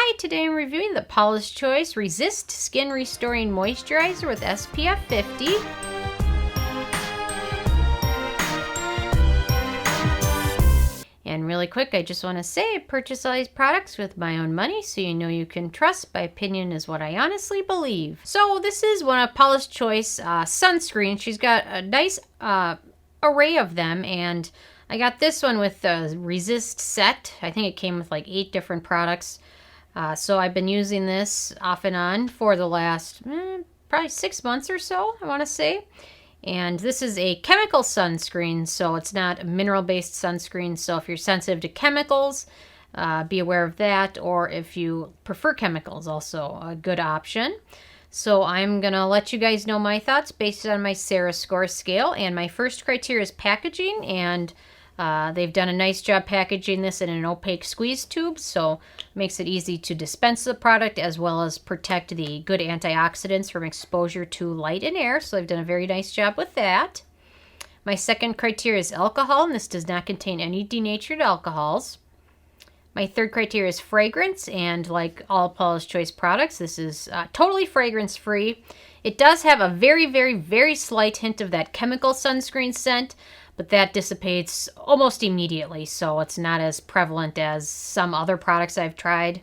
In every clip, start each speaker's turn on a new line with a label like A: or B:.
A: Hi, today I'm reviewing the Paula's Choice Resist Skin Restoring Moisturizer with SPF 50. And really quick, I just want to say I purchase all these products with my own money, so you know you can trust my opinion is what I honestly believe. So this is one of Paula's Choice sunscreen. She's got a nice array of them, and I got this one with the Resist set. I think it came with like 8 different products. So I've been using this off and on for the last probably 6 months or so, I want to say. And this is a chemical sunscreen, so it's not a mineral-based sunscreen. So if you're sensitive to chemicals, be aware of that. Or if you prefer chemicals, also a good option. So I'm going to let you guys know my thoughts based on my Sarah score scale. And my first criteria is packaging, and they've done a nice job packaging this in an opaque squeeze tube, so it makes it easy to dispense the product as well as protect the good antioxidants from exposure to light and air. So they've done a very nice job with that. My second criteria is alcohol, and this does not contain any denatured alcohols. My third criteria is fragrance, and like all Paula's Choice products, this is totally fragrance-free. It does have a very, very, very slight hint of that chemical sunscreen scent, but that dissipates almost immediately, so it's not as prevalent as some other products I've tried.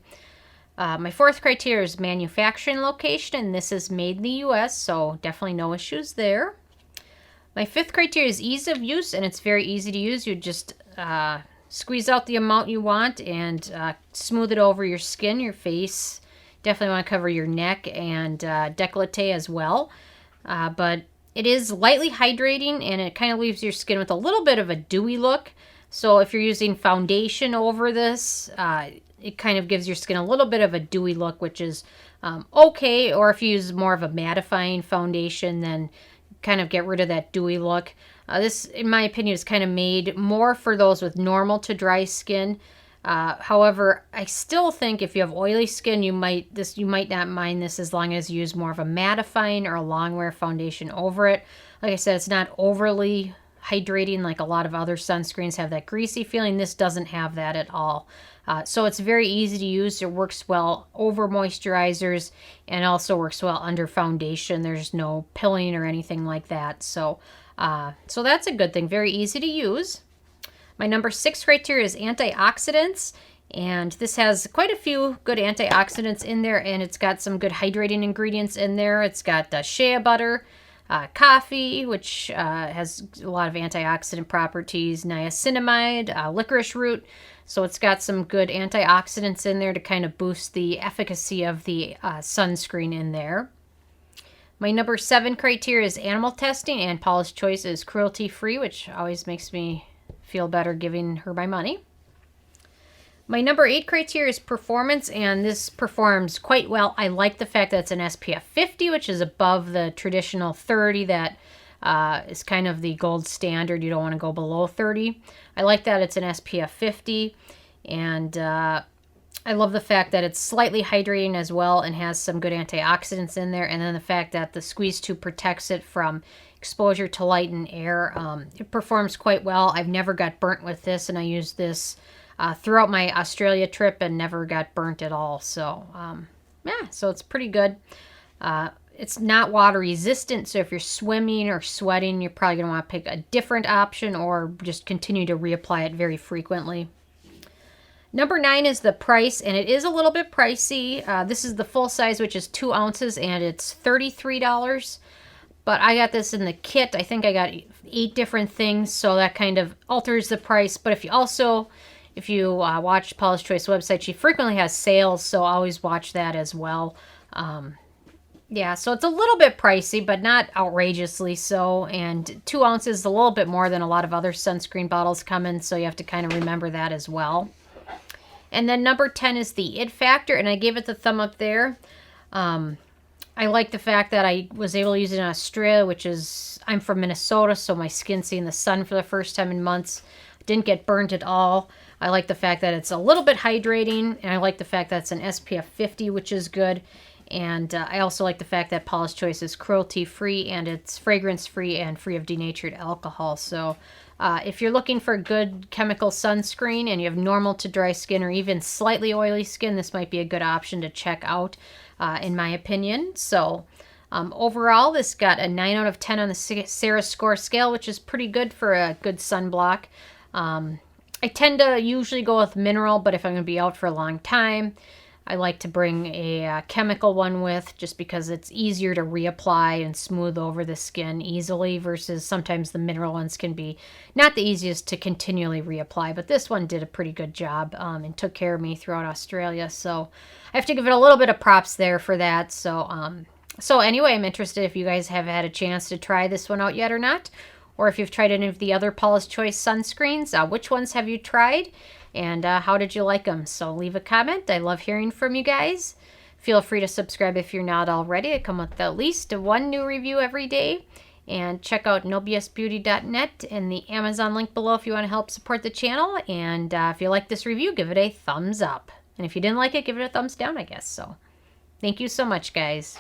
A: My fourth criteria is manufacturing location, and this is made in the US, so definitely no issues there. My fifth criteria is ease of use, and it's very easy to use. You just squeeze out the amount you want and smooth it over your skin, your face. Definitely want to cover your neck and décolleté as well. But it is lightly hydrating, and it kind of leaves your skin with a little bit of a dewy look. So if you're using foundation over this, it kind of gives your skin a little bit of a dewy look, which is okay. Or if you use more of a mattifying foundation, then kind of get rid of that dewy look. This, in my opinion, is kind of made more for those with normal to dry skin. However, I still think if you have oily skin, you might not mind this as long as you use more of a mattifying or a long wear foundation over it. Like I said, it's not overly hydrating like a lot of other sunscreens have that greasy feeling. This doesn't have that at all. So it's very easy to use. It works well over moisturizers and also works well under foundation. There's no pilling or anything like that. So that's a good thing. Very easy to use. My number 6 criteria is antioxidants, and this has quite a few good antioxidants in there, and it's got some good hydrating ingredients in there. It's got shea butter, coffee, which has a lot of antioxidant properties, niacinamide, licorice root. So it's got some good antioxidants in there to kind of boost the efficacy of the sunscreen in there. My number 7 criteria is animal testing, and Paula's Choice is cruelty-free, which always makes me feel better giving her my money. My number 8 criteria is performance, and this performs quite well. I like the fact that it's an SPF 50, which is above the traditional 30 that is kind of the gold standard. You don't want to go below 30. I like that it's an SPF 50, and I love the fact that it's slightly hydrating as well and has some good antioxidants in there, and then the fact that the squeeze tube protects it from exposure to light and air. It performs quite well. I've never got burnt with this, and I used this throughout my Australia trip and never got burnt at all. So yeah, so it's pretty good. It's not water resistant, so if you're swimming or sweating, you're probably going to want to pick a different option or just continue to reapply it very frequently. Number 9 is the price, and it is a little bit pricey. This is the full size, which is 2 ounces, and it's $33. But I got this in the kit. I think I got 8 different things, so that kind of alters the price. But if you watch Paula's Choice website, she frequently has sales, so always watch that as well. Yeah, so it's a little bit pricey, but not outrageously so. And 2 ounces is a little bit more than a lot of other sunscreen bottles come in, so you have to kind of remember that as well. And then number 10 is the it factor, and I gave it the thumb up there. I like the fact that I was able to use it in Australia, which is, I'm from Minnesota, so my skin's seeing the sun for the first time in months. Didn't get burnt at all. I like the fact that it's a little bit hydrating, and I like the fact that it's an SPF 50, which is good. And I also like the fact that Paula's Choice is cruelty-free and it's fragrance-free and free of denatured alcohol. So if you're looking for a good chemical sunscreen and you have normal to dry skin or even slightly oily skin, this might be a good option to check out, in my opinion. So overall, this got a 9 out of 10 on the Sarah score scale, which is pretty good for a good sunblock. I tend to usually go with mineral, but if I'm going to be out for a long time, I like to bring a chemical one with, just because it's easier to reapply and smooth over the skin easily, versus sometimes the mineral ones can be not the easiest to continually reapply. But this one did a pretty good job and took care of me throughout Australia. So I have to give it a little bit of props there for that. So anyway, I'm interested if you guys have had a chance to try this one out yet or not, or if you've tried any of the other Paula's Choice sunscreens. Which ones have you tried? And how did you like them? So leave a comment. I love hearing from you guys. Feel free to subscribe if you're not already. I come with at least one new review every day. And check out nobsbeauty.net and the Amazon link below if you want to help support the channel. And if you like this review, give it a thumbs up. And if you didn't like it, give it a thumbs down, I guess. So thank you so much, guys.